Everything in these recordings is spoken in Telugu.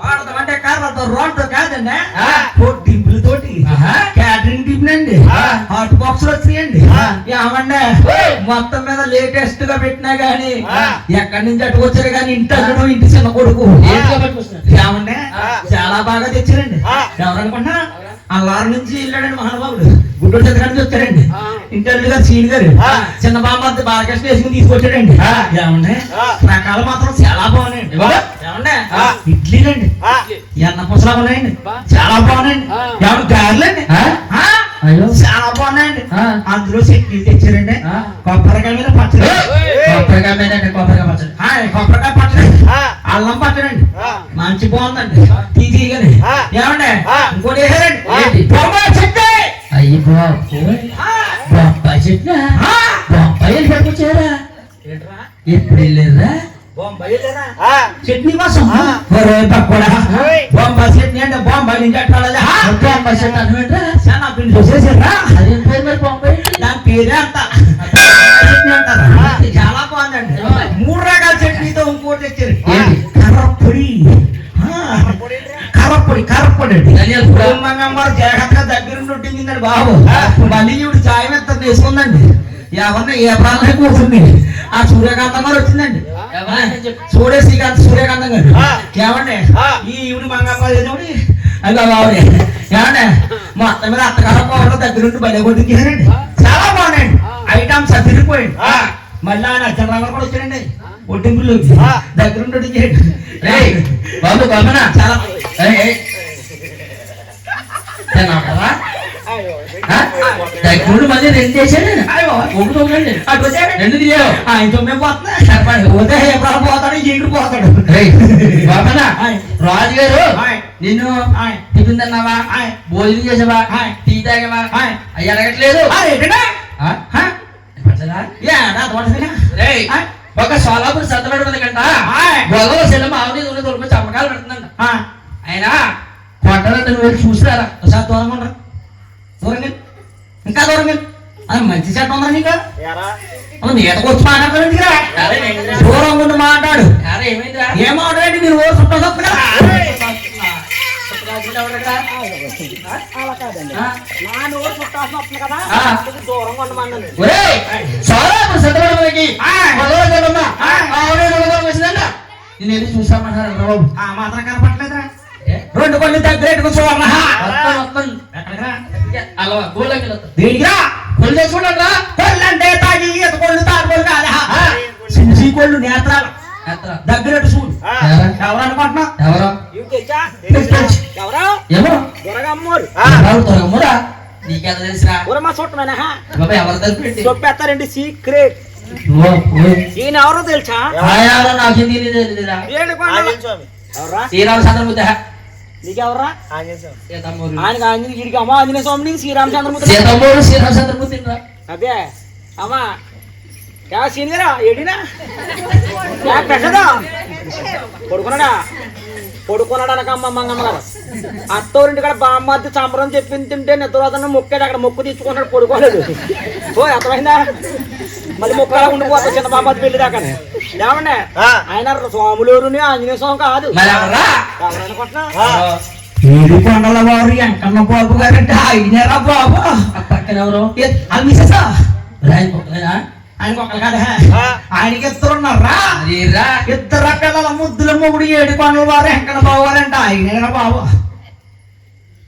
వాడతామంటే కార్లతో రోడ్డు కాదండి టింపుల్ తోటి క్యాటరింగ్ టిఫిన్ అండి హాట్ బాక్స్ వచ్చినాయండి ఏమండి మొత్తం మీద లేటెస్ట్ గా పెట్టినా గానీ ఎక్కడి నుంచి అటు వచ్చారు కానీ ఇంటి అల్లుడు ఇంటి చిన్న కొడుకు ఏమండి చాలా బాగా తెచ్చారండి ఎవరనుకుంటా అల్లారు నుంచి వెళ్ళాడండి మహానుభావుడు గుడ్డోడు చంద్ర నుంచి వచ్చారండి ఇంటి అల్లుడు గారు సీని గారు చిన్న బామ్మ బాలకృష్ణ వేసుకుని తీసుకొచ్చాడండి ఏమండి రకాల మాత్రం చాలా బాగున్నాయండి ఏమండి ఇడ్లీలండి ఎన్న పుసలా ఉన్నాయండి చాలా బాగున్నాయండి ఏమన్నా గారెలండి చాలా బాగున్నాయండి అందులో చట్నీలు తెచ్చారండి కొబ్బరికాయ మీద పచ్చడి కొబ్బరికాయ మీద కొబ్బరికాయ పచ్చడి కొబ్బరికాయ పచ్చడి అల్లం పచ్చడండి మంచి బాగుందండి తీయగానే ఏమండి ఇంకోటి వేసారండి బొంబాయి చట్నీ అయ్యి బొంబాయి చట్నీ బొంబాయి పట్టుకొచ్చారా ఎప్పుడు వెళ్ళారా చట్నీ కోసం పక్కడా బొంబాయి చట్నీ అంటే బొంబాయి నుంచి అట్లా బొంబాయి చట్నీ అంటే చాలా పిండి చూసేసారా అదే పేరు మరి బొంబాయి దాని పేరే అంత చట్నీ అంటారా చాలా బాగుందండి 3 రకాల చట్నీతో ఇంకోటి తెచ్చారు కర్రపొడి కర్రపొడి అండి జాగ్రత్తగా దగ్గరుండి ఉంటుందండి బాబు మళ్ళీ ఇవి చాయ్ మెత్త వేసుకుందండి ఎవరిని ఏ ప్రాణానికి పోతుంది ఆ సూర్యకాంతం గారు వచ్చిందండి సూర్యకాంతం గారు ఏమండి ఈ ఈవిడి మంగమ్మ అది బాబు ఏమండి మొత్తం మీద అత్తగారు పోవడం దగ్గరుండి బయట కొట్టించారండి చాలా బాగున్నాయండి ఐటమ్స్ తిరిగిపోయింది మళ్ళీ ఆయన అచ్చరావు కూడా వచ్చారండి ఒడ్డింపులు దగ్గరుండి బాబు బాబునా చాలా దగ్గరుండి మళ్ళీ 2 చేశాడు ఒకటి అటు వచ్చాడు 2 తీయవు ఆయనతో మేము పోతున్నా ఎప్పుడు పోతాడు ఇంటి పోతాడు బాబనా రాజుగారు నిన్ను టిఫిన్ తిన్నావా భోజనం చేసావా టీ తాగావా అవి అడగట్లేదు ఒక సోలాపూర్ సత్తబడి ఉంది కంట గొల్లవ సెలవు ఆవుని దొరికి చమ్మకాలు పెడుతుందంట ఆయన కొట్టాలంటే నువ్వు వెళ్ళి చూసిరారా ఒకసారి దూరంగా ఉండరు దూరంగా ఇంకా దూరంగా అది మంచి చెట్టు ఉందా నీకు నీటకు వచ్చి మాట్లాడతాడు దూరంగా ఉండి మాట్లాడు ఏం మాట్లాడండి మీరు ఓ చుట్టూ నేను చూసామన్నారు బాబు మాత్రం కనపట్లేదురా 2 కొన్ని దగ్గర చూడరా దేనికిరా కొళ్ళు తెచ్చుకుంటారా కొళ్ళు అంటే తాగి ఈత కొళ్ళు తాగుకోళ్ళు కాదా సింసి కొళ్ళు నేత్రాలు దగ్గర చూడు ఎవరు అనుకుంటున్నా ఎవరు నీకెంత తెలిసిరా ఎవరు చెప్పేస్తారండి సీక్రెట్ ఈయన ఎవరో తెలుసా నాకు శ్రీరామచంద్రమూర్తి నీకెవరా ఆయనకి ఆంజనేయుడికి అమ్మ ఆంజనేయ స్వామిని శ్రీరామచంద్రమూర్తి అదే అమ్మా क्या सीन करा ఏడినా क्या పెసదా పడుకున్నాడా అనకమ్మ మంగమ్మ గారు అత్తోరింటి కాడ బామ్మద్ది సంబరం చెప్పింది తింటే నిద్రపోతున్న మొక్కాడు అక్కడ మొక్కు తీసుకున్నాడు పడుకోలేదు ఓ అర్థమైందా మళ్ళీ మొక్కలా ఉండిపోతా చిన్న బామ్మద్ది పెళ్లి దాకా ఏమండి ఆయన స్వాములూరుని ఆంజనేయ స్వామి కాదు అనుకుంటున్నా ఏడుకొండల వారు వెంకన్న బాబు గారంటే ఆయనరా బాబు పక్కన ఎవరు మిసెసా ఆయనకు ఒకరు కదా ఆయనకి 2 ఉన్నారా 2 పిల్లల ముద్దుల మొగుడు ఏడుకొండల వారు వెంకన్న బాబు గారంట ఆయన బాబు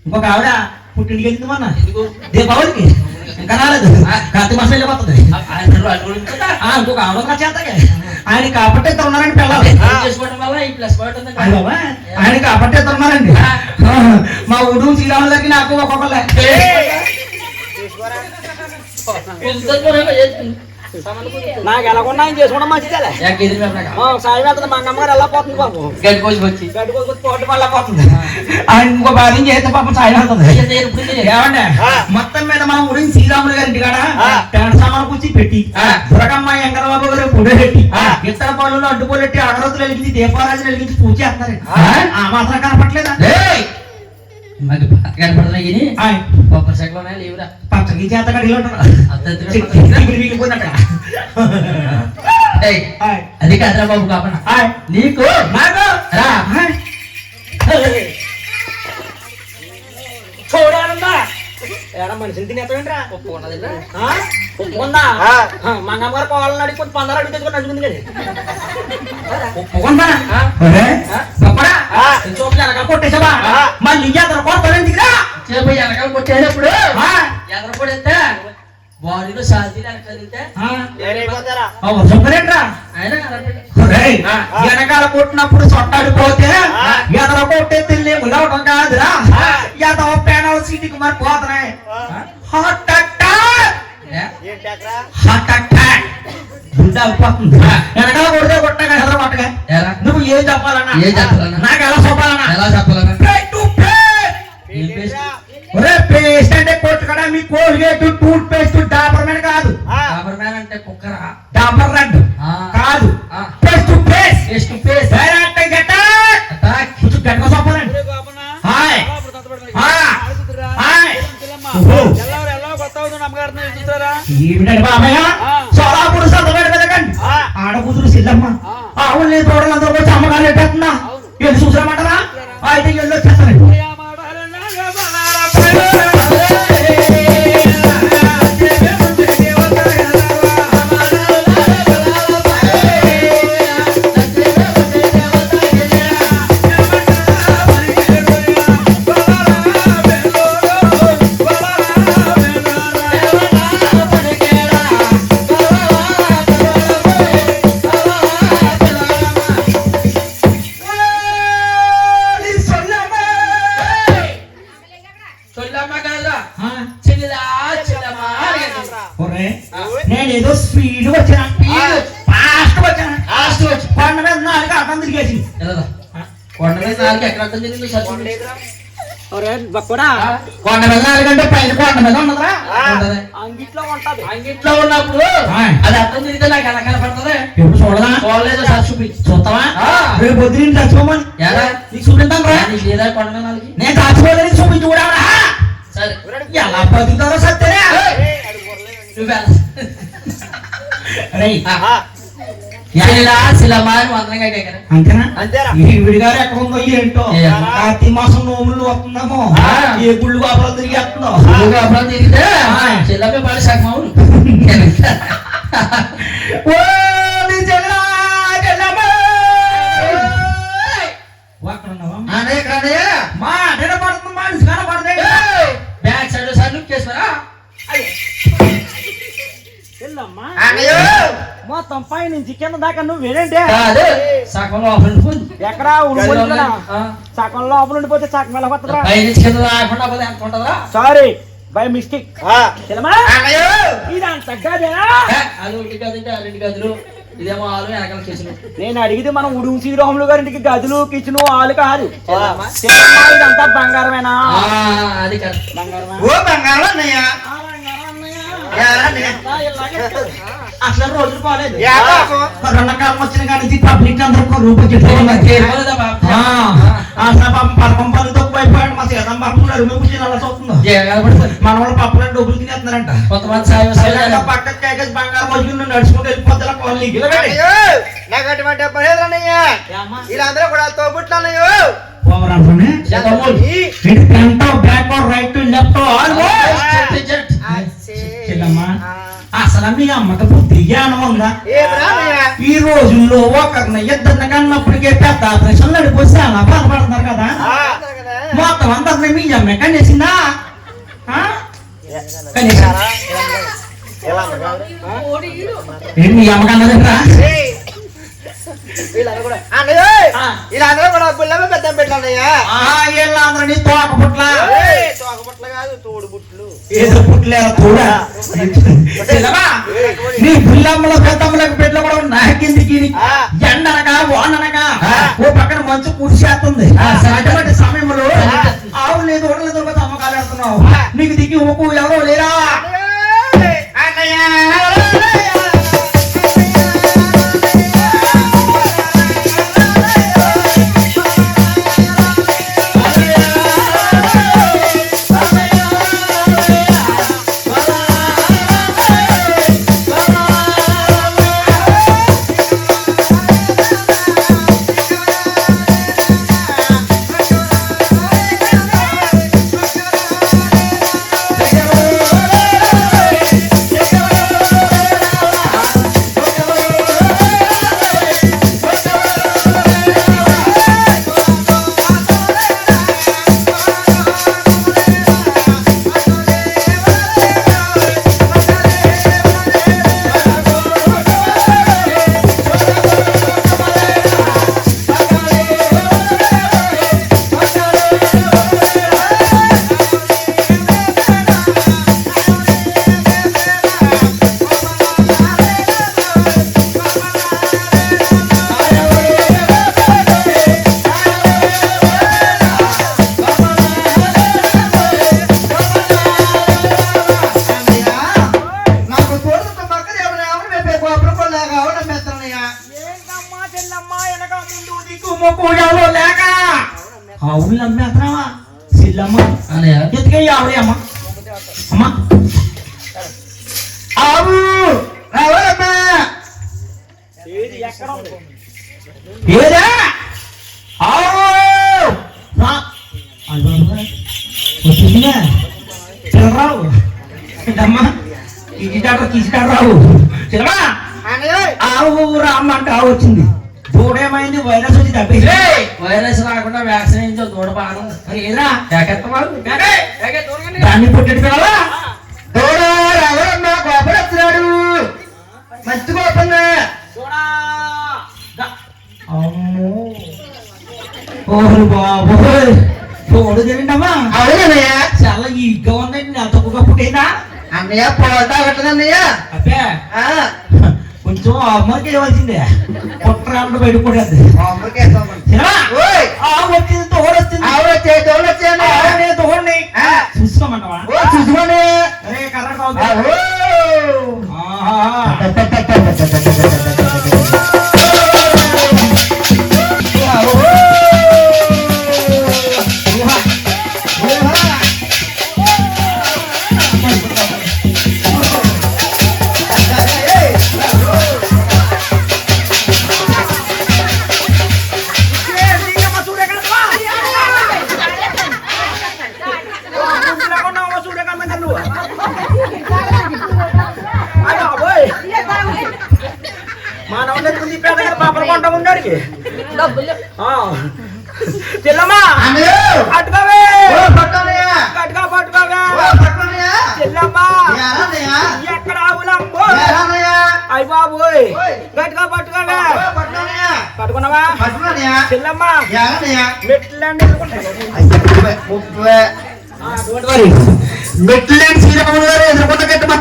ఇంకొక ఆవిడ పుట్టింటికి వెళ్తుంది మొన్న దీపావళికి ఇంకా రాలేదు కార్తీక మాసం వెళ్ళిపోతుంది ఇంకొక ఆవిడ చేతగా ఆయన కాబట్టి 2 ఉన్నారండి పిల్లలు చేసుకోవడం వల్ల ఈ ప్లస్ ఆయన కాబట్టి 2 ఉన్నారండి మా ఊరు శ్రీరాముల దగ్గర నాకు ఒక్కొక్కరు నాకు ఎలాగొన్నా ఆయన చేసుకోవడం మంచిదే సాయి వెళ్తుంది మా అమ్మగారు ఎలా పోతుంది పాపం గడ్డికోసి పోటీ వల్ల పోతుంది ఆయన ఇంకో భార్యం చేస్తే పాపం సాయి వెళ్తుంది ఏమంటే మొత్తం మీద మనం ఊరి శ్రీరాములు గారి ఇంటికాడ పేడ సామాను కూర్చి పెట్టి దురగమ్మ ఎంగరబాబు గారు పొడి పెట్టి ఇతర పనులు అడ్డుపోలెట్టి అగరత్తులు వెలిగించి దీపారాజులు వెలిగించి పూజ చేస్తారు ఆ మాత్రం కనపట్లేదా కనపడుతున్నాయి లేవురా పచ్చకి చేత అది కాదురా బాబు కాపన నీకు ఏడా మనిషిని తినేస్తావేంట్రా? ఒప్పుకుందా మంగమ్మ గారు పోవాలని అడిగి కొంచెం 15 అడిగి తెచ్చుకొని నచ్చుకుంది కానీ ఒప్పుకుందా చూపు వెనకాల కొట్టేసావా మళ్ళీ ఎదర కొడతాను దిగిరా వెనకాల కొట్టేటప్పుడు ఎదర కొడితే బాడీలో సాధ్యం వెనకాల కొట్టినప్పుడు చొట్టాడిపోతే ఎదర కొట్టే తిల్లి ములవడం కాదురా ఎదవ పేనాల సీటికి మరి పోతున్నాయి హార్ట్ అటాక్ గుండె అయిపోతుంది వెనకాల కొడితే కొట్టగా ఎదర కొట్టగా నువ్వు ఏం చెప్పాలన్నా నాకు ఎలా చెప్పాలన్నా పేస్ట్ అంటే కొట్టుకడా మీ Colgate toothpaste Dabur man కాదు డాబర్ మ్యాన్ అంటే కుక్కరా డాబర్ రెడ్ కాదు paste to paste direct attack కొంచెం గట్టిగా చెప్పాలండి హాయ్ హాయ్ ఏమిటండి బాబయ్య సోలాపూర్ సత్తపేట వెళ్ళకండి ఆడకూతురు సిల్లమ్మ ఆవుల్ని తోడలందరూ వచ్చి అమ్మగారు పెట్టేస్తున్నా వెళ్ళి చూసామంటారా అయితే వెళ్ళి వచ్చేస్తానండి నేనేదో స్పీడ్ వచ్చాను ఫాస్ట్ వచ్చి కొండ మీద 4 అర్థం తిరిగేసి కొండ మీద 4 ఎక్కడ అర్థం తిరిగింది కొండ మీద 4 అంటే పైన కొండ మీద ఉన్నదా అంగిట్లో ఉన్నప్పుడు అది అర్థం తిరిగితే నాకు ఎలా కనపడుతుంది ఎప్పుడు చూడలేదు సార్ చూస్తావా రేపు పొద్దున చచ్చిపోమని నీకు చూపించాను రా లేదా కొండ మీద 4 నేను చచ్చిపోలేదు చూపించి కూడా సరే ఎలా బతుకుతారో సత్యనే విడిగారు ఎక్కడ ఉందో ఏంటో కార్తీక మాసం నోములు వస్తుందామో ఏ గుళ్ళు కాపురాలు తిరిగేస్తుందో కాపురాలు తిరిగితే చెల్లపై పడి సగం మా నిలబడుతుంది మనిషి కనపడదే బ్యాక్ సైడ్ సార్ లుక్ చేసారా మొత్తం పై నుంచి కింద దాకా నువ్వు వేరేంటే సగం లోపల ఎక్కడ సగం లోపల ఉండిపోతే సగం ఎలా వస్తుందా సారీ బై మిస్టేక్ ఇదంతా గదేనా అది 1 గది 2 గదులు ఇదేమో ఆలు వెనకాల కిచెన్ నేను అడిగితే మనం ఉడుము శ్రీరాములు గారింటికి గదులు కిచెన్ ఆలు కాదు ఇదంతా బంగారమేనా అది బంగారం అన్నయ్యా అసలు రోజులు పోలేదు రెండకాలం వచ్చిన కానీ పబ్లిక్ అందరూ రూపాయి పథకం పనులు తక్కువైపోయాడు మా సీతం బాబు అడుగు కూర్చొని అలా చూస్తుందో మన వాళ్ళు పప్పులను డబ్బులు తినేస్తున్నారంట కొంతమంది పక్కన కేకేసి బంగారం వచ్చి నడుచుకుంటూ వెళ్ళిపోతా కాలనీకి నాకు అటువంటి వీళ్ళందరూ కూడా తోబుట్లన్నయ్యో రైట్ లెఫ్ట్ అసలు మీ అమ్మకి బుద్ధి జ్ఞానం ఉందా ఈ రోజుల్లో ఒకరిని 2 కన్నప్పటికే పెద్ద ఆపరేషన్ నడిపోతే అలా బాధపడుతున్నారు కదా మొత్తం అందరినీ మీ అమ్మ కనేసిందా మీ అమ్మ కన్నదిరా వీళ్ళందరూ కూడా పుల్లమే పెద్ద పెట్టాలయ్యా వీళ్ళందరినీ తోకపుట్ల కాదు తోడు పుట్లు ఏదో పుట్లే తోడా నీ పుల్లమ్మల పెద్దమ్మలకు పెట్టలు కూడా నాకెందుకు ఎండనగా వాననగా ఓ పక్కన మంచు కుడిసేస్తుంది అటువంటి సమయంలో ఆవులు లేదు ఓడలేదు అమ్మకాలు వేస్తున్నావు నీకు దిగి ఊపు ఎవరో లేరా ఆవులు నమ్మేస్తున్నావా సిల్లమ్మ ఎత్తుకే ఆవిడే అమ్మ అమ్మ ఆవు రావాలమ్మా ఏదా ఆవు వచ్చిందిగా రావు అమ్మా తీసుకాడు రావు చిన్నమా ఆవు రామ్మంటే ఆవు వచ్చింది దూడేమైంది వైరస్ వచ్చి తప్పేసి వైరస్ రాకుండా వ్యాక్సిన్ వేయించు దూడ బాగుంది మరి ఏదా దాన్ని పుట్టడి పిల్లలా దూడ ఎవరమ్మా గోపడు వస్తున్నాడు మంచి గోపంగా అమ్మో ఓహ్ బాబోయ్ దూడ తింటమ్మా అవునన్నయ్య చాలా ఈగ్గా ఉందండి నెల తక్కువగా పుట్టేదా అన్నయ్య పోతా కట్టదన్నయ్య అబ్బే కొంచెం అమ్మకి ఇవ్వాల్సిందే పుట్టరాళ్ళు బయట పడేది వచ్చింది తోడు వచ్చింది తోడండి చూసుకోమంటావా చూసుకోండి కర్ర చెల్లమ్మా పట్టుకోవే పట్టుకో పట్టుకోవే చెల్లమ్మా ఎక్కడ ఆవులమ్మో అయ్య బాబోయ్ గట్టిగా పట్టుకోవే పట్టుకున్నావా చెల్లమ్మా మెట్లండి మెట్లండి శ్రీరాములు గారు ఎదుర్కొంట కట్టమా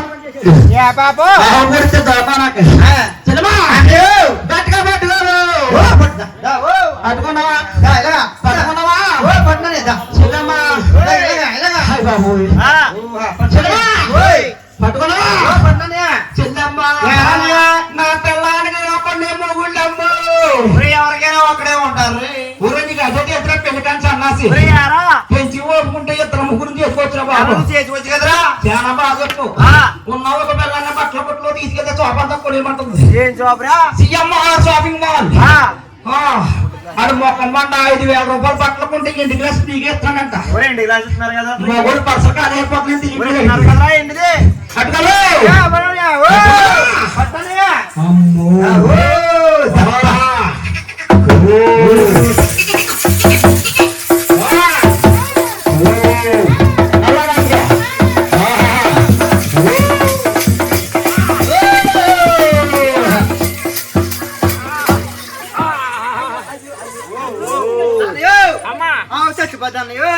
బాబు చెల్లమ్మా గట్టిగా పట్టుకోరు పట్టుకున్నావా పట్టుకున్నావా చెల్లమ్మా పట్టుకున్నావా చెల్లమ్మా నా పిల్లానికి ఒకడే మొగుళ్ళమ్ము ఎవరికైనా ఒకడే ఉంటారు ఊరు నీకు అదే ఎత్తున పెళ్ళికాని సన్నాసి పెంచి ఓపుకుంటే ఇద్దరు ముగ్గురు చేసుకోవచ్చు బాబు చేసుకోవచ్చు కదరా చాలా బాగా చెప్పు ఉన్న ఒక పిల్లాన్ని బట్టల బట్టలో తీసుకెళ్తే చోపంతా కొనేమంటుంది ఏం చోపరా సిఎంఆర్ షాపింగ్ మాల్ అది మొక్కం బండ 5,000 రూపాయలు బట్టలు కొంటే ఇంటి గ్లాస్ పీకేస్తానంట మొగోడు పర్స కాదు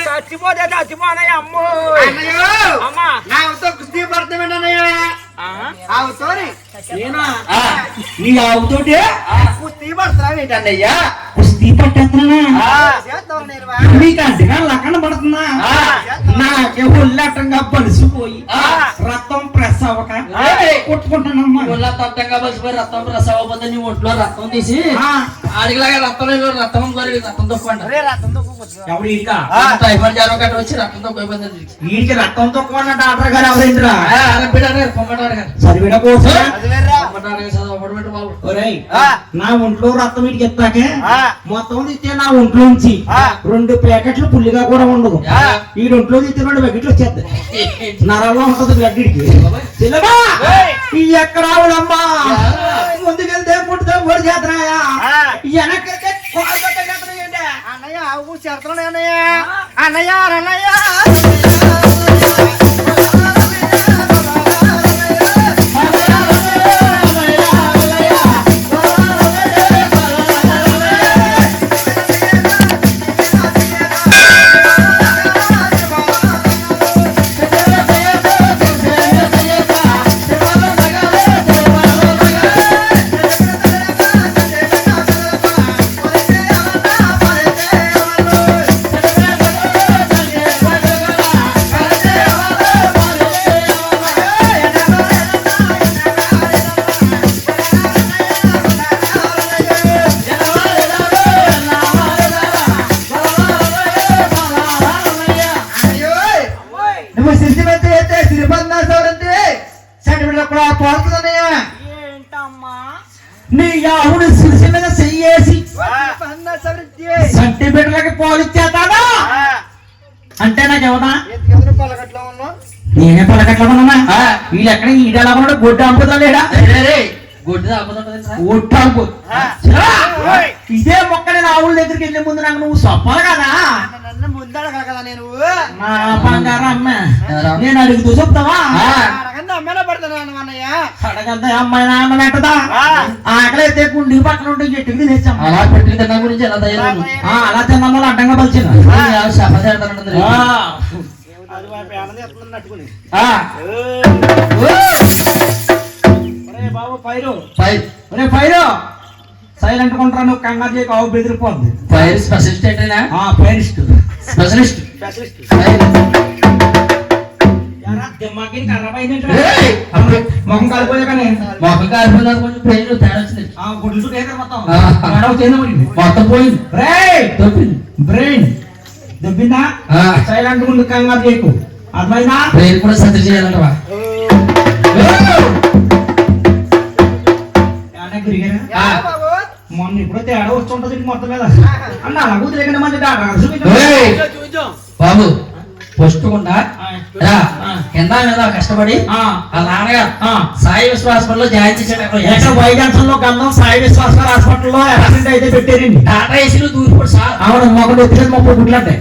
చచ్చిపోతే చచ్చిపోనయ్య అమ్మో అమ్మా నాతో కుస్తీ పడతామేనయ్య నీ ఆవుతోటి కుస్తీ పడతావేంటన్నయ్యా కుస్తీ పట్టేస్తున్నా నీకు అంతగా లక్కన పడుతున్నా నాకే ఒళ్ళట్టంగా బలిసిపోయి రక్తం ప్రెస్ అవ్వక కొట్టుకుంటానమ్మా ఒళ్ళట్టంగా బలిసిపోయి రక్తం ప్రెస్ అవ్వకపోతే నీ ఒంట్లో రక్తం తీసి ఆడిలాగా రక్తం రక్తం రక్తం తక్కువ ఎవడు ఇంకా టైఫాయిడ్ జ్వరం గట్ట వచ్చి రక్తం తక్కువ వీడికి రక్తం తక్కువ డాక్టర్ గారు ఎవరైందిరా చదివిన కోసం నా ఒంట్లో రక్తం వీడికి ఎత్తాకే మొత్తం తీస్తే నా ఒంట్లోంచి 2 ప్యాకెట్లు పుల్లిగా కూడా ఉండదు ఈ ఒంట్లో తీస్తే 2 ప్యాకెట్లు వచ్చేస్తాయి నరంలో ఉంటది గడ్డికి ఎక్కడ రావులమ్మా ముందుకెళ్తే పుట్టుతో కూడా చేతనాయా వెనక్కి అన్నయ్య ఆవు చేస్తున్నాయి అన్నయ్య అన్నయ్య పిల్లకట్లమన్నా వీళ్ళు ఎక్కడ ఈడ ఎలా ఉన్నాడు గొడ్డు అమ్ముతా లేడా గొడ్డు ఇదే మొక్క నేను ఆవుల దగ్గరికి వెళ్ళే ముందు నాకు నువ్వు చెప్పాలి కదా ముందడ కదా నేను నా బంగారం అమ్మ నేను అడుగుతూ చెప్తావా అమ్మేలా పడుతున్నాను అన్నయ్య అడగద్దా అమ్మాయి నాన్న నెట్టదా ఆకలి అయితే గుండి పక్కన ఉంటే చెట్టుకి తెచ్చాం అలా పెట్టి తిన్నా గురించి ఎలా తయారు అలా తిన్నాము అడ్డంగా పలిచిన బాబు ఫైరు సైలెంట్ కొంటారా నువ్వు కంగారు చేయకు ఆవు బెదిరిపోద్ది ఫైర్ స్పెషలిస్ట్ ఏంటైనా ఫైరిస్ట్ స్పెషలిస్ట్ మొహం కాలిపోయా కానీ మొక్క కాలిపోయినా కొంచెం పెయిన్ తేడా వచ్చింది గుడ్లు మొత్తం మొత్తం పోయింది దొబ్బింది బ్రెయిన్ దొబ్బిందా సైలెంట్ ముందు కంగారు చేయకు అర్థమైందా బ్రెయిన్ కూడా సర్జరీ చేయాలంటవా మొన్న ఇప్పుడు తేడా వస్తుంటది మొత్తం మీద అన్న అలా కూతురు మంచి బాబు పోస్టుకుండా కింద మీద కష్టపడి ఆ నాన్నగారు సాయి విశ్వాసంలో జాయిన్ చేశాడు వైజాగ్సన్ లో గంధం సాయి విశ్వాస హాస్పిటల్లో యాక్సిడెంట్ అయితే పెట్టారండి టాటా ఏసీలు దూరిపోడు సార్ అవును మొక్కలు ఎత్తుకొని మొక్కలు గుడ్లంటే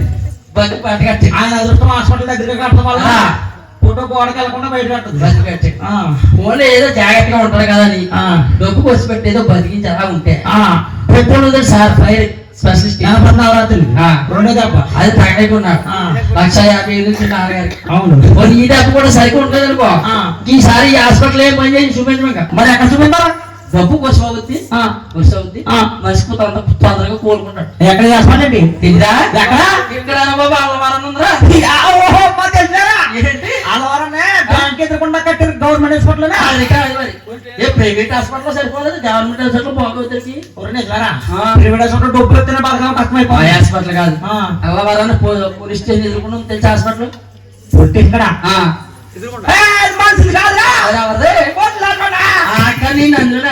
బండి పట్టి కట్టి ఆయన అదృష్టం హాస్పిటల్ దగ్గర కట్టడం వల్ల ఫోటో గోడకి వెళ్ళకుండా బయట కట్టదు బండి కట్టి ఫోన్లో ఏదో జాగ్రత్తగా ఉంటారు కదా అని డబ్బు వచ్చి పెట్టి ఏదో బతికించి అలా ఉంటే పెట్రోల్ సార్ ఫైర్ స్పెషలిస్ట్ నవరాత్రులు రెండో దెబ్బ అది తగ్గకున్నాడు 1,50,000 నాన్నగారికి అవును ఈ డబ్బు కూడా సరిగ్గా ఉంటుంది అనుకో ఈసారి ఈ హాస్పిటల్ ఏం పని చేసి చూపించమక మరి ఎక్కడ చూపించారా డబ్బు కొసవుద్ది మనిషికి తొందరగా కోలుకుంటాడు ఎక్కడ చేస్తానండి తిందా ఎక్కడ ఇక్కడ బాబా అల్లవారం ఉందిరా బ్యాంక్ ఎదురకుండా కట్టారు గవర్నమెంట్ హాస్పిటల్ అది కాదు మరి ఏ ప్రైవేట్ హాస్పిటల్ సరిపోలేదు గవర్నమెంట్ హాస్పిటల్ బాగోతుంది ప్రైవేట్ హాస్పిటల్ డబ్బులు వస్తేనే బాగా కష్టమైపోయింది హాస్పిటల్ కాదు అల్లవారాన్ని పోలీస్ స్టేషన్ ఎదుర్కొన్నాం తెలిసి హాస్పిటల్ ఇక్కడ నేను అందులో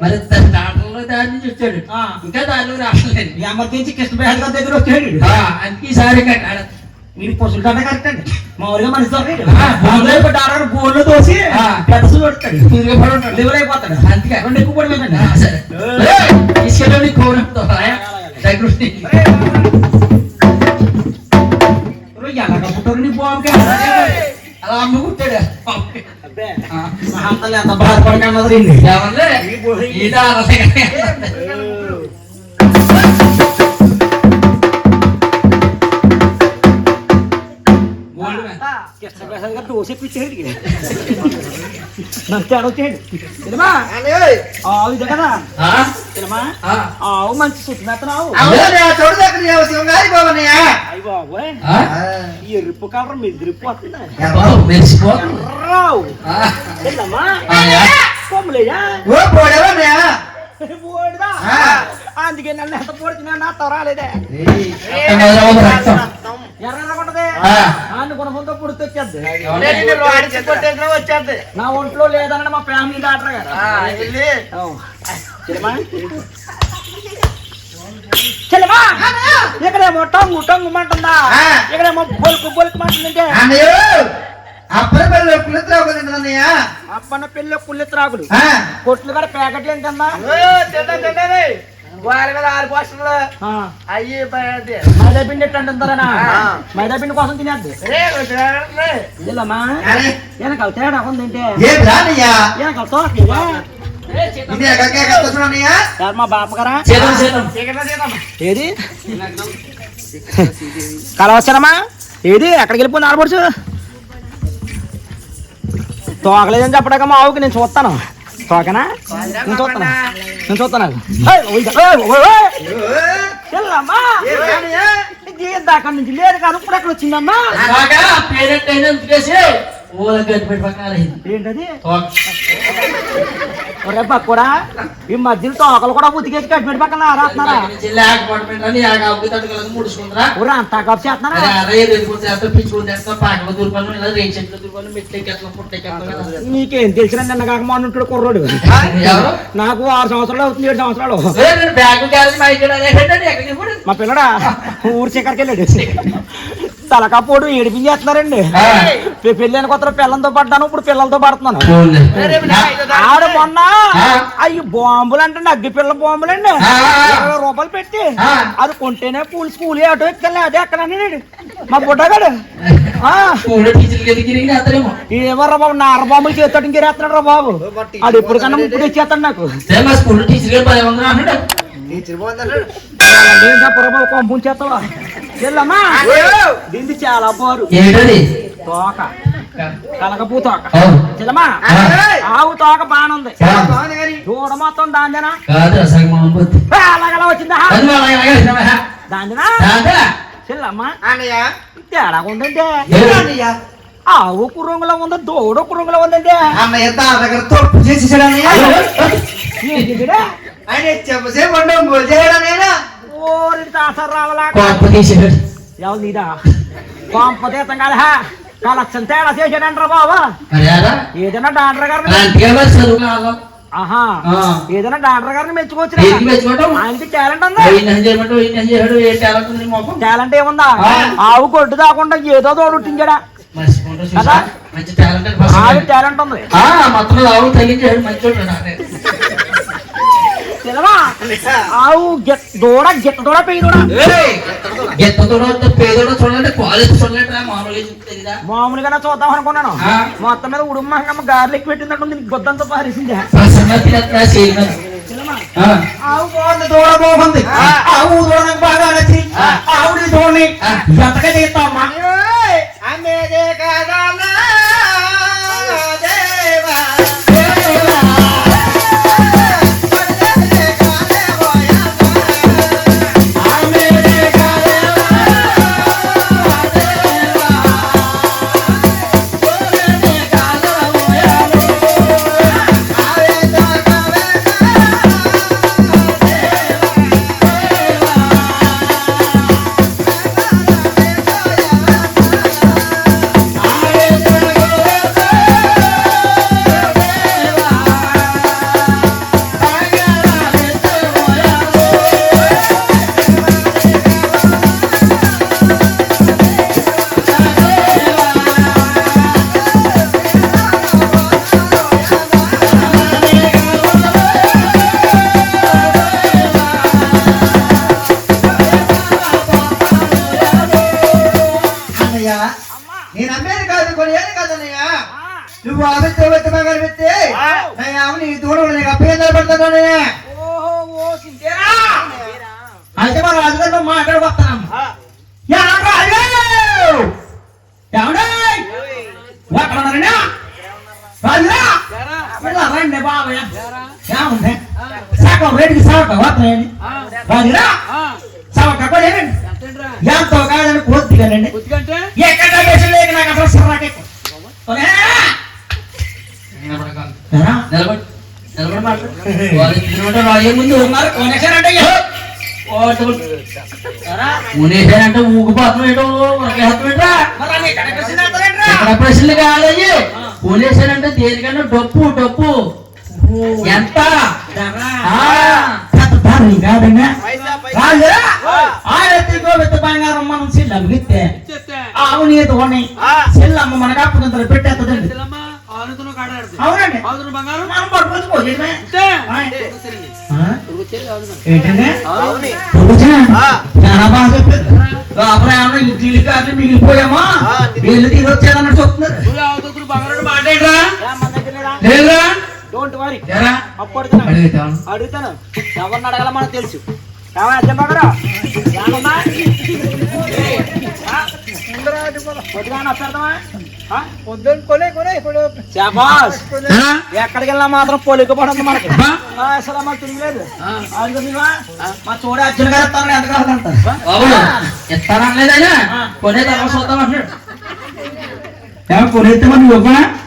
మరి డాక్టర్లో దారి నుంచి వచ్చాడు ఇంకా దారిలో రావట్లేదు ఎమర్జెన్సీ కృష్ణపేట దగ్గర వచ్చాడు అందుకే ఈసారి మీరు పశువులు దండ కరెక్టండి మామూలుగా మనిషి డాక్టర్ గోళ్ళు తోసి పెద్దసు పెడతాడు లివర్ అయిపోతాడు అందుకే రెండు ఎక్కువ పడిపోయిందండి సరే తీసుకెళ్ళి కోరంతో దగ్గర ఎలా కప్పుతారు నీ బాబుకి అలా అమ్మ కుట్టాడు ఎంత బాధపడకన్నది దోసెప్పించేది ఆవు ఇదే కదా ఆవు మంచి సుట్టి మెత్తనావు ఎరుపు కలర్ మెదిరిప్పు అందుకే నన్ను ఎంత పొడిచినా నా తొరాలేదే ఎర్రకుంటది అనుకున్న పుడితే వచ్చేది నా ఒంట్లో లేదన్న మా ఫ్యామిలీ డాక్టర్ గారు ఇక్కడేమో టంగు టంగు మంటుందా ఇక్కడేమో బొలుకు బొలుకు మంటుందంటే అప్పన్న పెళ్ళి పుల్లి త్రాగులు కొట్లు కూడా ప్యాకెట్లు ఏంటన్నా వారి మీద 6 పోస్టులు అయ్యి మైదా పిండి ఎట్టుంటారా మైదా పిండి కోసం తినేద్దు వెనకాల తేడా ఉందంటే మా బాపగారా ఏది కలవచ్చారమ్మా ఏది ఎక్కడికి వెళ్ళిపోయింది ఆడపడుచు తోకలేదని చెప్పడాక మా ఆవుకి నేను చూస్తాను తోకనా నేను చూస్తాను దాకా నుంచి లేదు కాదు ఇప్పుడు ఎక్కడ వచ్చిందమ్మా ఏంటది ఒరే పక్కడా ఈ మధ్యలో తోకలు కూడా ఉతికేసి కట్టిపెట్టి పక్కన రాస్తున్నారా ఒరే అంతా కప్పు చేస్తున్నారా నీకేం తెలిసిన నిన్న కాక మా ఉంటాడు కుర్రోడు నాకు 6 సంవత్సరాలు అవుతుంది 7 సంవత్సరాలు మా పిల్లడా ఊరు చిక్కడికి వెళ్ళాడు తలకపోడు ఏడిపించేస్తున్నారండి పెళ్ళైన కొత్త పిల్లలతో పడ్డాను ఇప్పుడు పిల్లలతో పడుతున్నాను ఆడ మొన్న అయ్యి బాంబులు అంటే అగ్గి పిల్ల బాంబులండి 20 రూపాయలు పెట్టి అది కొంటేనే స్కూల్ ఆటో ఎక్కలే అదే ఎక్కడ మా బుడ్డగాడు ఏమర్రా బాబు నార బాంబులు చేస్తాడు ఇంకేస్తున్నాడు రా బాబు అది ఎప్పటికన్నా ఇప్పుడు ఇచ్చేస్తాడు నాకు పంపించేస్తావా చెల్లమ్మా దీన్ని చాలా బారు తోక కలగపూ తోక చెల్లమ్మా ఆవు తోక బానుంది దూడ మొత్తం దాందేనా అలాగలా వచ్చిందా దాందేనా చెల్లమ్మా తేడా ఉందంటే ఆవు కుర్రంగులో ఉంది దూడ కుర్రంగులో ఉందంటే అన్నయ్య దగ్గర తప్పు చేసేసాడు ఆయన చెప్పసేపు ఓరి దాసరావలా ఎవరు నీదా కొంపతీతం కాదు కలెక్షన్ తేడా చేశాడంటారా బాబా ఏదైనా డాక్టర్ గారిని ఆహా ఏదైనా డాక్టర్ గారిని మెచ్చుకోవచ్చు ఆయనకి టాలెంట్ ఉంది టాలెంట్ ఏముందా ఆవు కొట్టు దాకుండా ఏదో తోడుట్టించాడా ఆవి టాలెంట్ ఉంది ఆవు దూడ గిత్త దూడ మామూలుగానే చూద్దాం అనుకున్నాను మొత్తం మీద ఉడుమ్మహంగమ్మ గార్లిక్ పెట్టినట్టు నీకు గొద్దంతా పారేసింది ఆవు బాగుంది దూడ బాగుంది ఆవు దూడ నాకు బాగా నచ్చి ఆవుని దూడని ఎంతగా చేస్తామా అమ్మేదే కాదా నేను అమ్మేది కాదు కొనేది కాదన్నయ్యా నువ్వు ఆమెతో వెతకగలి పెట్టి నీ దూరం నీకు అప్పేందా పడుతున్నాను అయితే మనం రాజుగారితో మాట్లాడబోతున్నాం రండి బాబాయ్ ఏముంది సగం రేటుకి సవక వస్తాయండి రాజురా సవక కూడా ఏమండి ఎంతో కాదని కొద్దిగానండి ఎక్కడ లేక నాకు అసలు సర్రాకే ముందు ఉన్నారు కొనేసారంటే ఉనేసానంటే ఊగిపోతున్నాం ఏటో ప్రశ్నలు కాదయ్యి కొనేసానంటే దేనికన్నా డప్పు డప్పు ఎంత కాదండి బంగారం మనం చెల్లమ్మ ఇస్తే ఆవు నీతో చెల్లమ్మ మనకు అప్పుడు పెట్టేస్తుందండి అవునండి మనం పడుకోవచ్చు ఏంటంటే చాలా బాగా చెప్పారు లోపల ఏమన్నా ఇడ్లీ కాదు మిగిలిపోయామా వీళ్ళు తీరు వచ్చేదన్నట్టు చెప్తున్నారు డోంట్ వరీ అప్పుడు అడుగుతాను ఎవరిని అడగాల మనకు తెలుసు ఎక్కడికి వెళ్ళినా మాత్రం పొలికపోవడం మనకి అసలు మాకు తిరగలేదు మా చూడ అర్జున్ గారు ఇస్తాను ఎంత కాదంటారు ఇస్తానలేదా కొనే తర్వాత చూద్దాం అంటున్నాడు కొనేస్తే మరి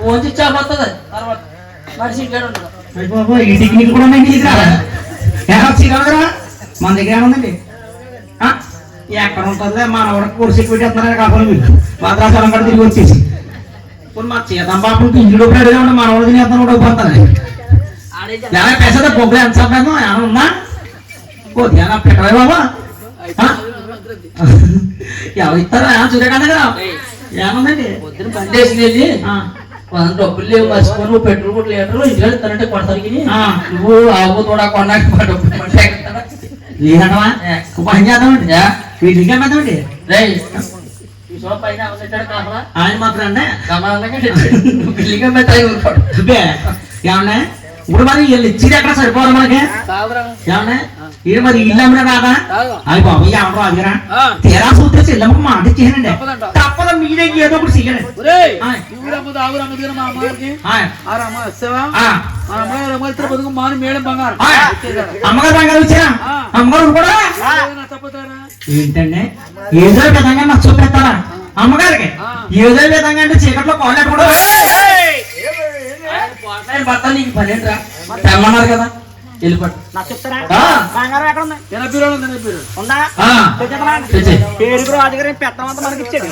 పోచి ఇచ్చాపోతుంది తర్వాత మనిషి ఇంకేడు ఉంటాడు ఈ టెక్నిక్ కూడా ఉందండి దగ్గర మన దగ్గర ఏముందండి ఎక్కడ ఉంటుందిలే మన కోర్సు ఎక్కువ పెట్టేస్తున్నారని కాకుండా మీరు భద్రాచలం కూడా తిరిగి వచ్చేసి ఇప్పుడు మా చేతం పాపం ఇంట్లో అడిగా ఉంటే మన వాళ్ళు తినేస్తాను కూడా పోతాను ఎలా పెసద పొగ్గులు ఎంత సమయం ఏమైనా ఉందా కొద్దిగా పెట్టవే బాబా ఎవరు ఇస్తారా చూడే కదా ఏముందండి పొద్దున బండి వేసి వెళ్ళి డబ్బులు లేవు మర్చిపోయి నువ్వు పెట్రోల్ కూడా లీటర్లు ఇంట్లో ఇస్తానంటే కొడతానికి నువ్వు ఆవు తోడా కొన్నాక డబ్బులు లేదమ్మా పని చేద్దామండి వీటికి ఏమేద్దామండి పైన అవసరం కావాలా ఆయన మాత్రం అంటే బిల్లింగ్ పెట్టాయి ఏమన్నా ఇప్పుడు మరి వీళ్ళు ఇచ్చేది ఎక్కడ సరిపోరు మనకి ఏమన్నా ఇది మరి ఇల్లు అమ్మినా కాదా అది బాబు ఏమన్నా అదిరా తీరా చూస్తే చెల్లమ్మకు మాట ఇచ్చేయండి తప్పదు మీరే ఏదో ఒకటి చెయ్యండి అమ్మగారు బంగారు వచ్చారా అమ్మగారు కూడా ఏంటండి ఏదో విధంగా నాకు చూపెడతారా అమ్మగారికి ఏదో విధంగా అంటే చీకట్లో కాలేట కూడా భర్త నీకు పనేంట్రా తెమ్మన్నారు కదా వెళ్ళిపట్టు నాకు చెప్తారా బంగారం ఎక్కడ ఉంది ఉందా పేరు రాజుగారి పెట్టమంతా మనకి ఇచ్చాడు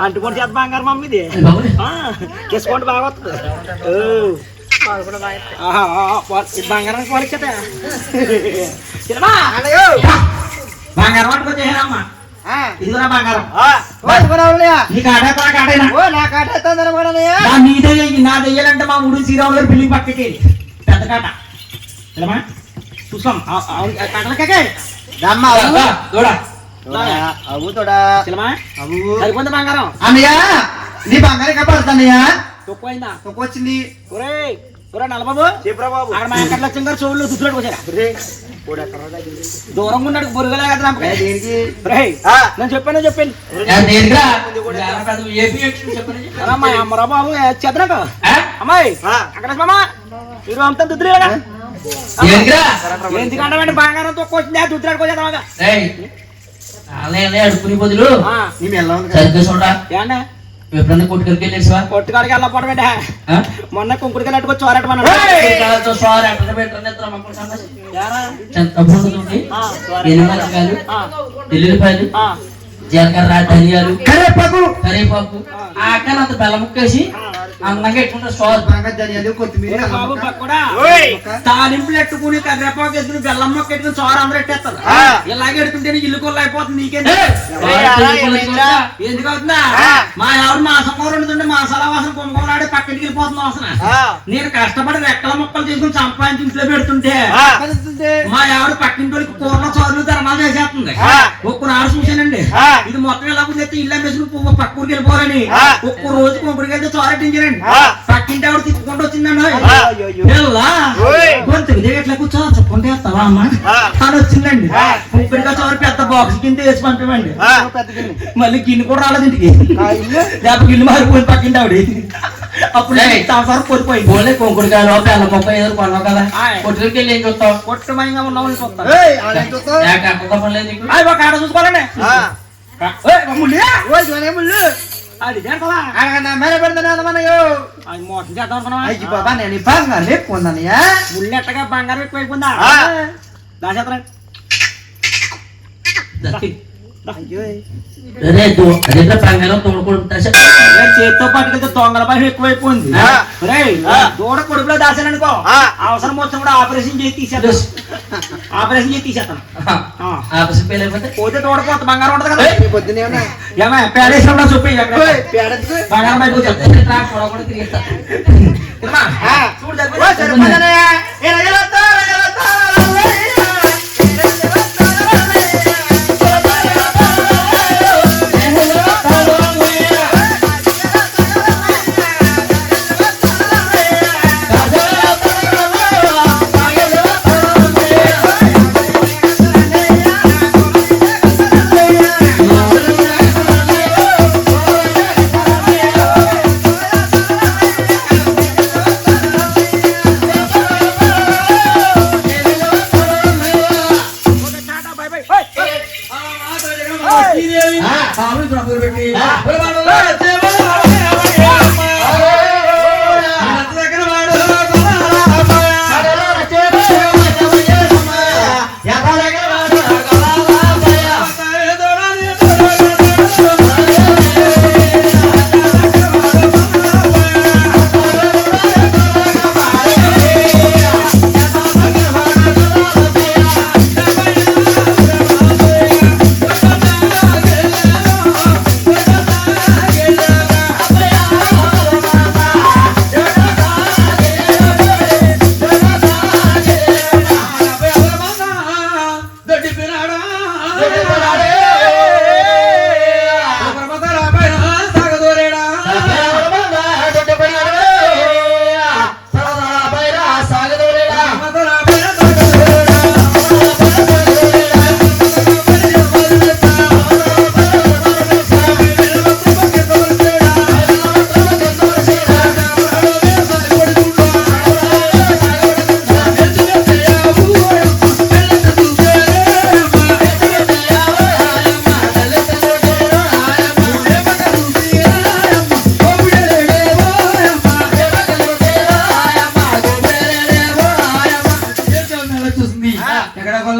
అంటుకోండి చేత బంగారం మమ్మీది చేసుకోండి బాగా వస్తుంది బంగారానికి వాళ్ళకి చేత బంగారం పట్టుకొచ్చేసానమ్మా ఇదిగోనా బంగారం నా దెయ్యాలంటే మా ఊడు శ్రీరాములు గారు బిల్డింగ్ పక్కకి పెద్ద కాట చూసాం సరిపోయింది బంగారం అన్నయ్య నీ బంగారం కాపాడుతానయ్యా తక్కువైందా తక్కువ వచ్చింది నల్లబాబు బాబు అక్కడ మా వెంకట లక్ష్యం గారు చోళ్ళు దుద్దులోకి వచ్చారా దూరంగా ఉన్నాడు బొరుగలే కదా నేను చెప్పాను అమ్మరా బాబు చేతనాక అమ్మాయి అక్కడ మీరు అంతా దుద్దులేడా ఎందుకంటే బంగారం తక్కువ వచ్చింది దుద్దులాడికి వచ్చేదా అడుకుని బదులు ఏమన్నా ఎప్పుడన్నా కొట్టుకరికి వెళ్ళేసివా కొట్టుకాడికి వెళ్ళకపోవడం మొన్న కుంకుడికి అట్టుకొచ్చి చోరటమన్నాడు ఎల్లుల్లిపాయలు జీలకర్ర ధనియాలు కరివేపాకు ఆకనంత బెల్ల ముక్కేసి అందంగా ఎట్టుకుంటా ధనియాలు కొత్తిమీర తాలింపులు ఎట్టుకుని కరివేపాకు వేసుకుని బెల్లం మొక్క ఎట్టుకుని చోర అందరూ ఎట్టేస్తారు ఇలాగే ఎడుతుంటే ఇల్లు కొల్ల అయిపోతుంది నీకేంటి ఎందుకు అవుతుందా మా ఎవరు మాసం కూర వండుతుంటే మసాలా వాసన కొమ్మలాడి పక్కడికి వెళ్ళిపోతుంది వాసన నేను కష్టపడి రెక్కల మొక్కలు చేసుకుని సంపాదించి ఇంట్లో పెడుతుంటే మా ఎవరు పక్కింటి వాళ్ళకి కూరలో చోరులు ధర్మాలు చేసేస్తుంది ఒక్క నాడు చూసానండి ఇది మొత్తం ఎలా తెస్తే ఇల్లు అమ్మేసుకుని పక్క ఊరికి వెళ్ళిపోవాలని ఒక్క రోజు కొబ్బరికి వెళ్తే చోరెట్టించారండి పక్కింటి ఆవిడ తిప్పుకుంటూ వచ్చిందండి గొంతు ఎట్లా కూర్చో చెప్పుకుంటే వేస్తావా అమ్మ అని వచ్చిందండి ఇప్పటిగా చోరు పెద్ద బాక్స్ కింద వేసి పంపేమండి మళ్ళీ గిన్నె కూడా రాలేదు ఇంటికి లేకపోతే గిన్నె మారిపోయింది పక్కింటి ఆవిడ అప్పుడు సంవత్సరం పొడిపోయింది పోలే కొంకుడికాయలు బెల్ల మొక్క ఏదో కొన్నావు కదా కొట్టుకి వెళ్ళి ఏం చూస్తావు కొట్టమయంగా ఉన్నామని చూస్తాను ఒక ఆడ చూసుకోవాలండి ముళ్ళెట్టగా బంగారం ఎక్కువైపోయిందా దాచేతనండి చేతితో పట్టుకెళ్తే దొంగల భయం ఎక్కువైపోయింది దూడ కొడుకులో దాచాననుకో అవసరం వచ్చినప్పుడు ఆపరేషన్ చేసి తీసేస్తాను పోతే తోడపోతే బంగారం ఉంటది కదా ఏమా పేడేసినప్పుడు చూపి బంగారం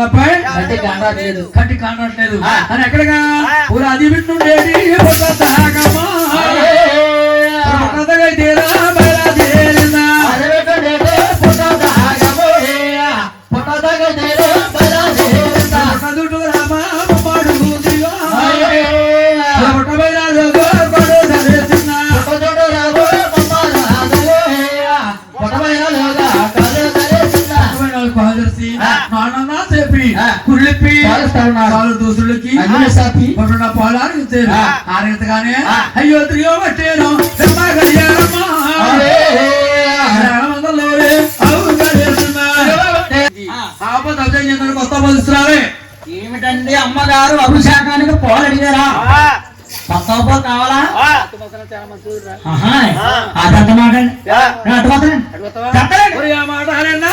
కాళ్ళపై అంటే కానట్లేదు. కంటి కానట్లేదు అని ఎక్కడగా ఊరు అది వింటుండేది కుళ్ళిప్పి కాలు దోసులకి పొలానికి ఆరగతగానే అయ్యో త్రియో పట్టేను కొత్త పలుస్తున్నారే. ఏమిటండి అమ్మగారు అభిషేకానికి పాలు అడిగారా? కొత్త పాలు కావాలా? అదంత మాట అండి. చెప్పండి. ఆ మాట అన్నా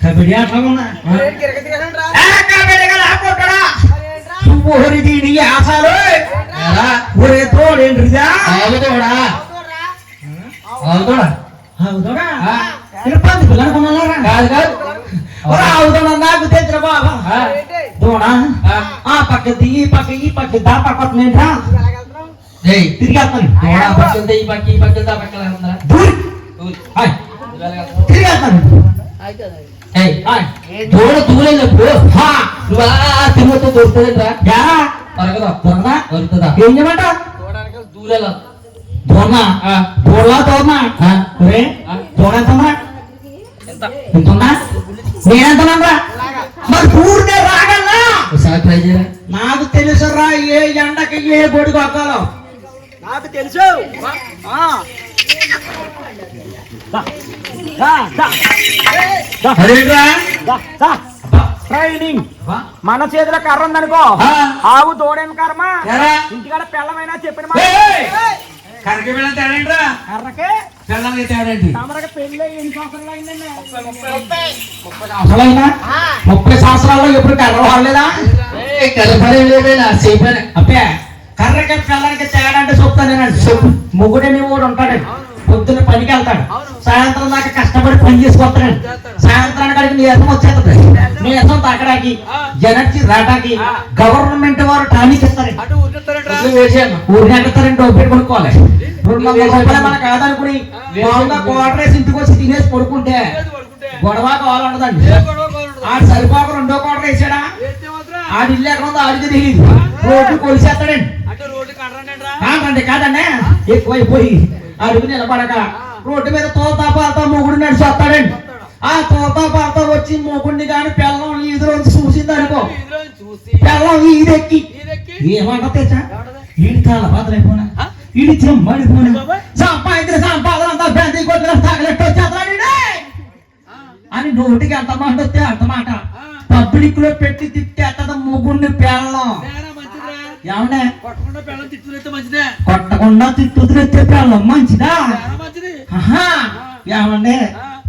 కబడ్డీ ఆటలు ఉన్నా ఆశాలు ఒరే తోడేంటిదా పంది పిల్లలు కొనాలరా? కాదు కాదు అవుతున్నా నాకు తెచ్చిన బాబా దోనా ఆ పక్కది ఈ పక్క ఈ పక్క దా పక్కనేంట్రా తిరిగి వస్తాను పక్కన ఈ పక్క ఈ పక్కన దా పక్కన ఉందా తిరిగి వస్తాను దూడ దూరేటప్పుడు నువ్వు తిరుగుతూ దొరుకుతుందా దొరకదా దొరకదా దొరుకుతుందా ఏం చేయమంట దూరేలా దోనా దోడలా దోనా దోడ ఎంతన్నా ఎంతున్నా నేనెంతన్నా మరి పూర్తి రాగలనా? ఒకసారి ట్రై చేయరా. నాకు తెలుసురా ఏ ఎండకి ఏ పొడి కొట్టాలో నాకు తెలుసు. ట్రైనింగ్ మన చేతిలో కర్ర ఉందనుకో ఆవు తోడేం కర్మ ఇంటికాడ పిల్లమైనా చెప్పిన కర్రకి వెళ్ళిన తేడంట్రా కర్రకే పిల్లలకి తేడండి తమరికి పెళ్ళి ఎన్ని సంవత్సరాలు అయిందండి? 30 సంవత్సరాల్లో ఎప్పుడు కర్ర వాడలేదా? అబ్బే కర్రకి పిల్లలకి తేడా అంటే చెప్తానేనండి. మొగుడని కూడా ఉంటాడండి. పొద్దున్న పనికి వెళ్తాడు, సాయంత్రం దాకా కష్టపడి పని చేసుకొస్తాడండి. సాయంత్రానికి అడిగి నీరసం వచ్చేస్తుంది. నీరసం తాకడానికి ఎనర్జీ రావడానికి గవర్నమెంట్ వారు టానిక్ ఇస్తారండి. ఊరిని ఎక్కతారండి. డబ్బు పెట్టి కొనుక్కోవాలి. 200 రూపాయలు మనకు కాదనుకుని మామూలుగా కోటరేసి ఇంటికి వచ్చి తినేసి పడుకుంటే గొడవ కావాలంటదండి. ఆడు సరిపోక 2వ కోటర్ వేసాడా? ఆడి ఇల్లు ఎక్కడ ఉందో ఆడికి తెలియదు. రోడ్డు కొలిసేస్తాడండి. కాదండి కాదండి ఎక్కువైపోయి అడుగు నిలబడక రోడ్డు మీద తోతా పాతా మొగుడు నడిచి వస్తాడండి. ఆ తోతా పాతా వచ్చి మొగుడిని కానీ పిల్లం ఈదులోంచి చూసింది అనుకో, పిల్లం ఈదెక్కి ఏమంటా తెచ్చా ఈడి కాళ్ళ పాత్రైపోయినా ఈడి చెమ్మడిపోయినా సంపాదించిన సంపాదన అంతా బ్యాంకు కొట్టిన తగలెట్టు వచ్చేస్తాడు అని నోటికి ఎంత మాట వస్తే అంత మాట పబ్లిక్ లో పెట్టి తిట్టేస్తా మొగుడిని పిల్లం. ఏమన్నా కొట్టకుండా తిట్టుదిరెత్తే పిల్లం మంచిదా? ఏమండే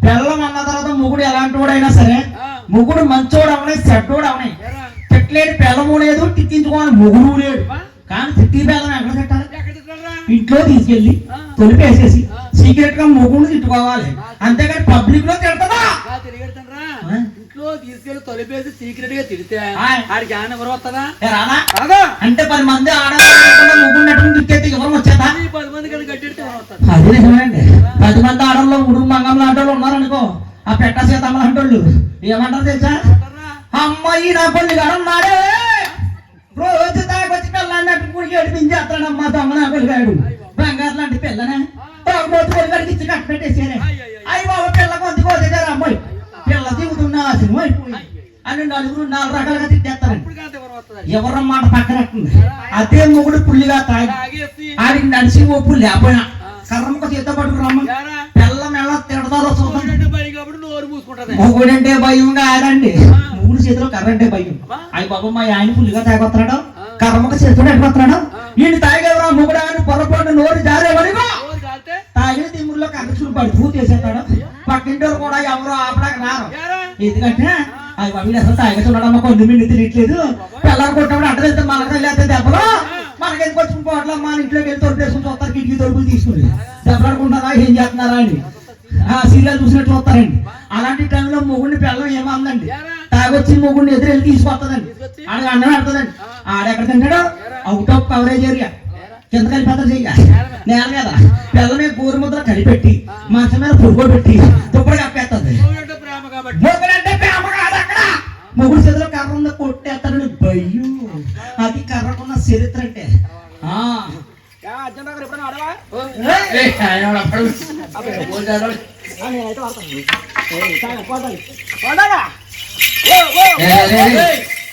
పిల్లం అన్న తర్వాత మొగుడు ఎలాంటి వాడైనా సరే మొగుడు మంచోడు అవనే చెడ్డోడు అవనే తిట్టలేడు. పిల్లము లేదు, తిట్టించుకోవాలి మొగుడు లేడు. కానీ తిట్టి పిల్లం ఎక్కడ తిట్టాలి? ఇంట్లో తీసుకెళ్లి తొలిపేసేసి సీక్రెట్ గా మొగుడు తిట్టుకోవాలి. అంతేగాని పబ్లిక్ లో తిడతా ఇంట్లో తీసుకెళ్లి తొలిపేసి సీక్రెట్ గా తిడితే ఆడికి ఆయన ఎవరు వస్తుందా? అంటే 10 మంది ఆడవాళ్ళు ముగ్గురు తిట్టేది ఎవరు వచ్చేదా? 10 మంది కలిసి గట్టి అది నిజమేనండి. 10 మంది ఆడల్లో ఉడుగు మంగం లాంటి వాళ్ళు ఉన్నారనుకో, ఆ పెట్ట సీతమ్మ లాంటి వాళ్ళు ఏమంటారు తెలుసా? అమ్మాయి నా పల్లి గాడున్నాడే రోజు తాగొచ్చి పిల్లాన్ని అట్టుకుడికి ఏడిపించేస్తాడమ్మా దమ్మ నా పల్లిగాడు బంగారు లాంటి పిల్లనే తాగుబోతు పల్లిగాడికి ఇచ్చి కట్టు పెట్టేసారే. అయ్యి బాబు పిల్ల కొంత కోసేసారు. అమ్మాయి పిల్ల దిగుతున్న ఆశను అయిపోయి అని నలుగురు 4 రకాలుగా తిట్టేస్తారండి. ఇప్పుడు కాదు ఎవరు వస్తుంది ఎవరి మాట పక్కనట్టుంది. అదే మొగుడు పుల్లిగా తాగి తాగేసి ఆడికి నడిచి ఒప్పు లేకపోయినా కర్రమ్మక చేత పట్టుకు రమ్మని యారా పిల్ల మెల్ల తిడతారో చూద్దాం. ఊరంటే భయం కాబట్టి నోరు మూసుకుంటది మొగుడంటే భయం కాదండి, మొగుడు చేతిలో కర్ర అంటే భయం. అయ్యి బాబు మా ఆయన పుల్లిగా తాగొస్తున్నాడు, కర్రమ్మక చేతిలో ఎట్టుకొస్తున్నాడు, ఈయన తాగేవరా మొగుడు అని పొరపాటు నోరు జారేవనిగో నోరు కాలితే తాగిన తిమ్ముల్లో కర్ర చూడు పడి పూర్తిసేస్తాడు. పక్కింటి వాళ్ళు కూడా ఎవరో ఆపడానికి రారు. యారా ఎందుకంటే అవి బాబు అసలు తాగుతున్నాడమ్మ, కొన్ని మిండి తినట్లేదు, పిల్లలు కొట్టినప్పుడు అడ్డ వెళ్తే మనకు లేకపోతే దెబ్బలు మనకెందుకు వచ్చి పోవట్లే, మన ఇంట్లోకి వెళ్ళి తొలిపేసుకుని చూస్తారు, కిటికీ తలుపులు తీసుకుని దెబ్బలాడుకుంటారా ఏం చేస్తున్నారా అని సీరియల్ చూసినట్టు చూస్తారండి. అలాంటి టైంలో మొగుడిని పిల్లలు ఏమందండి, తాగొచ్చి మొగుడిని ఎదురు వెళ్ళి తీసుకొస్తుందండి, ఆడ అన్నం పెడుతుందండి. ఆడెక్కడ తింటాడు, అవుట్ ఆఫ్ కవరేజ్ ఏరియా కింద కలిపేత చెయ్య నేల మీద పిల్ల మీద గోరు ముద్ర కలిపెట్టి మంచం మీద పురుగోబెట్టి దుప్పటి కప్పేస్తుంది. ఊరంటే ప్రేమ కాబట్టి మొగుడంటే ప్రేమ కాదు, అక్కడ మొగుడు చేతిలో కర్ర ఉంది కొట్టేస్తాడని భయం. అది కర్రకున్న చరిత్ర అంటే. అర్జున్ గారు ఎప్పుడైనా ఆడవా? నేనైతే వాడతాను. వాడాలా?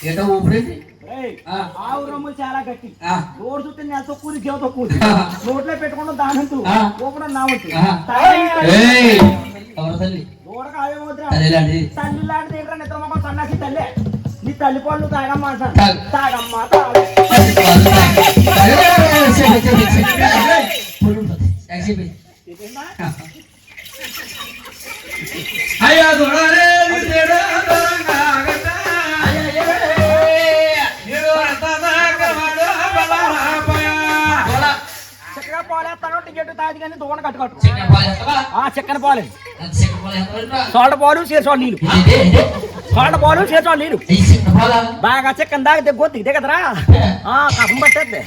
ఏదో ఊపిరి ఆవు రొమ్ములు చాలా గట్టి, రోడ్డు చుట్టూ నెలతో కూలి జీవతో కూలి, నోట్లో పెట్టుకుంటాం దానంతు ఊపడం నా వంతు. దూడక ఆవేమవుతురా తల్లి లాంటి దగ్గర నిద్రమొక్క సన్నాసి తల్లి, నీ తల్లి పళ్ళు తాగమ్మా అంటాను. తాగమ్మా అయ్యా చక్కగా పాలేస్తాను, టికెట్ తాది కానీ దూడ కట్టుకోట్టు. చిక్కన పాలు, సోళ్ళ పాలు, చేసాడు నీళ్ళు, సోళ్ళ పాలు, చేసాడు నీళ్ళు బాగా చిక్కన దాకా దిగే కదరా, కసం పట్టేద్ది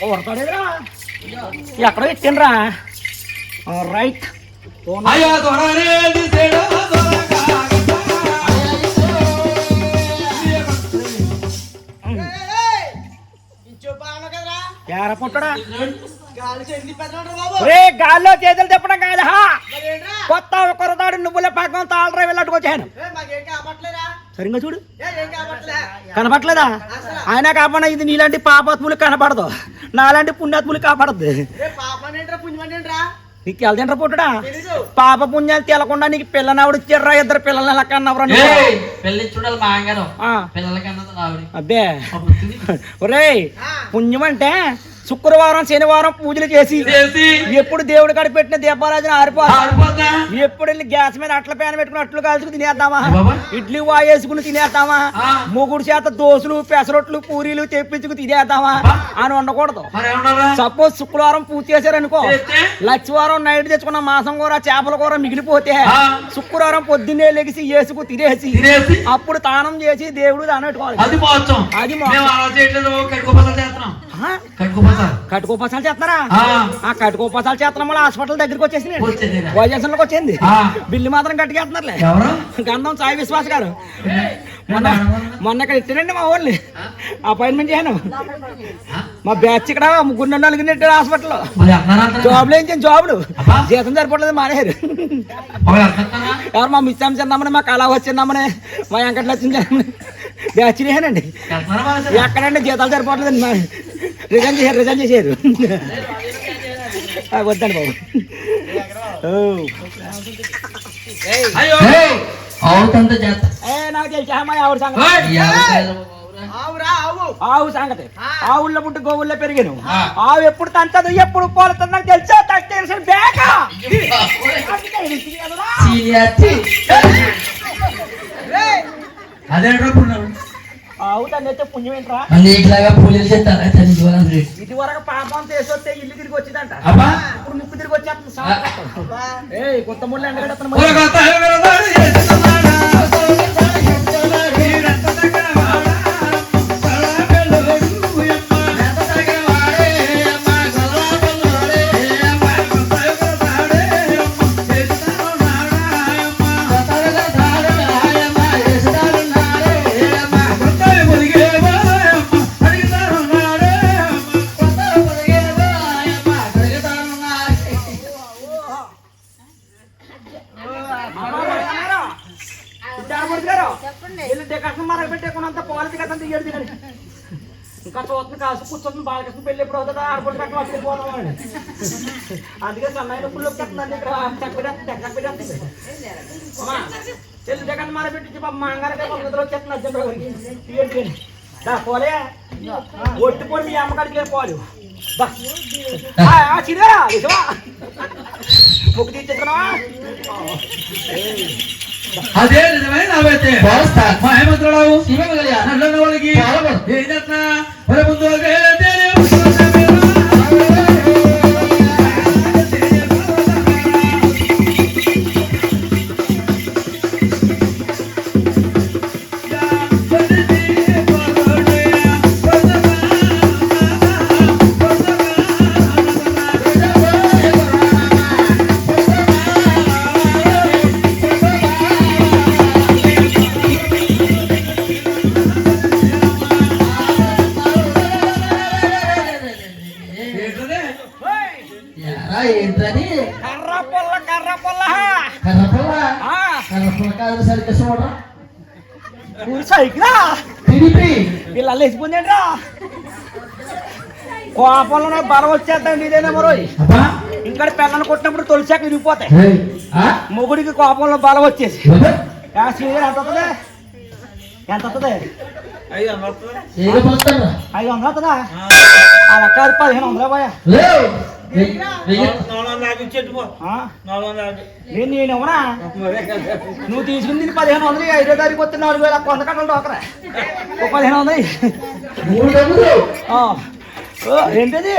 ఊరతాడేదిరా, ఎక్కడో ఎత్తినరా. రైట్ ఎర పుట్టడా రే గాల్లో చేతులు తిప్పడం కాదా, కొత్త కొరదాడు నువ్వుల పాకం తాళరా వెళ్ళట్టుకొచ్చాను. సరిగ్గా చూడు, కనపట్లేదా? ఆయన కాపాడ ఇది నీలాంటి పాపాత్ములు కనపడదు, నాలాంటి పుణ్యాత్ములు కాపాడద్దు. నీకు వెళ్తాంట్రా పుట్టడా, పాప పుణ్యాలు తెలకుండా నీకు పిల్లనావిడ ఇచ్చారా, 2 పిల్లలు ఎలా కన్నవరా? అబ్బే ఒరే, పుణ్యం అంటే శుక్రవారం శనివారం పూజలు చేసి ఎప్పుడు దేవుడి కాడ పెట్టిన దీపారాజన ఆరిపోతా, ఎప్పుడు వెళ్ళి గ్యాస్ మీద అట్ల పేన పెట్టుకుని అట్లు కాల్చుకుని తినేద్దామా, ఇడ్లీ వాయేసుకుని తినేద్దామా, మొగుడు చేత దోశలు పెసరొట్లు పూరీలు తెప్పించుకుని తినేద్దామా అని ఉండకూడదు. సపోజ్ శుక్రవారం పూజ చేశారనుకో, లక్షవారం నైట్ తెచ్చుకున్న మాసం కూర చేపల కూర మిగిలిపోతే శుక్రవారం పొద్దున్నే లెగిసి వేసుకు తినేసి అప్పుడు తానం చేసి దేవుడు దానం పెట్టుకోవాలి. అది కట్టుకోపాసాలు చేస్తున్నారా? ఆ కట్టుకోపాసాలు చేస్తున్నాం వల్ల హాస్పిటల్ దగ్గరికి వచ్చేసి వైజాగ్లోకి వచ్చింది, బిల్లు మాత్రం కట్టుకేస్తున్నారులే. గంధం సాయి విశ్వాస్ గారు మొన్న ఇక్కడ ఇచ్చారండి మా ఊళ్ళని, అపాయింట్మెంట్ చేశాను. మా బ్యాచ్ ఇక్కడ 3-4 నెట్టారు హాస్పిటల్లో, జాబ్లు ఏం చేయండి, జాబులు జీతం సరిపోవట్లేదు మానేరు. ఎవరు మా మిస్సాం చిన్నామని, మా కళ వచ్చిందామని, మా వెంకట లక్ష్మి బ్యాచ్ చేశానండి. ఎక్కడండి జీతాలు సరిపోవట్లేదండి, రిజైన్ చేశారు. వద్దండి బాబు. నాకు తెలిసా మా ఆవిడ సంగతి, ఆవు సంగతి. ఆవుల్లో పుట్టి గోవుల్లో పెరిగాను. ఆవు ఎప్పుడు తంతదు ఎప్పుడు పోలుతుంది నాకు తెలుసా, తెలిసిన బేక అదే ఆవు తనైతే పుణ్యం ఏంట్రా, పూజలు చేస్తారా? ఇది వరకు పాపం చేసి వస్తే ఇల్లు తిరిగి వచ్చిందంట, ఇప్పుడు ముక్కు తిరిగి వచ్చేస్తుంది. కొత్త ముళ్ళు ఎండగడతాను. బామ్మర్ది గారు చెప్పండి. వీళ్ళు డెకరేషన్ మరగ పెట్టేకున్నంత పాలసీ కదా తీయడు తినని ఇంకా చూస్తుంది కాసు కూర్చొని బాలకృష్ణ పెళ్లి ఎప్పుడు అవుతుందా ఆడపడి కట్ట వచ్చి పోదామని అందుకే సన్నాయి పుల్లు వస్తుందండి ఇక్కడ చెక్క చెల్లి డెకరేషన్ మరగ పెట్టి పాప మా అంగారు నిద్ర వచ్చేస్తుంది అర్జెంట్ తీయడు పోలే ఒట్టి పోయి మీ అమ్మకాడికి పోవాలి చిరా ముగ్గు తీర్చేస్తున్నావా అదే నిజమైన అవైతే మా హేమంతురావు నల్ల వాళ్ళకి ఏం చేస్తున్నా మరి ముందు ఏంటని కర్ర పొల్ల కర్రపుల్ల కాదు సరిగ్గా చూడరా సైకిలా టీడీపీ వీళ్ళు లేచిపోయిందేంట్రా కోపంలో బలం వచ్చేద్దాం నీదేనా మరో ఇంకా పిల్లలు కొట్టినప్పుడు తొలిచాక విరిగిపోతాయి మొగుడికి కోపంలో బలం వచ్చేసి ఎంత వస్తుంది ఎంత వస్తుంది 500 అవుతుందా అలా కాదు 1500 పోయా నేనెవరా నువ్వు తీసుకుంది 1500 5వ తారీఖు వస్తే 4000 కొంత కట్టలు డోకరా 1500 ఏంటది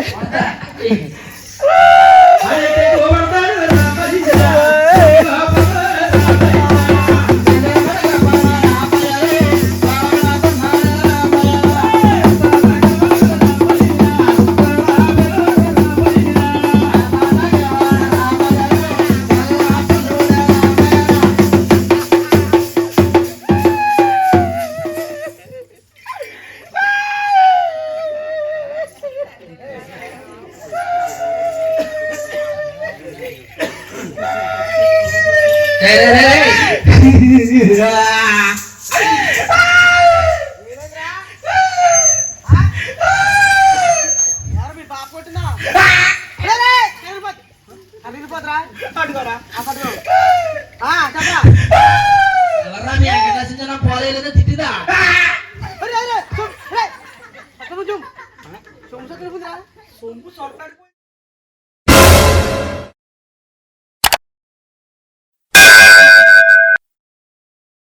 పోలేదా తిట్టిదా సొంపు సొంపు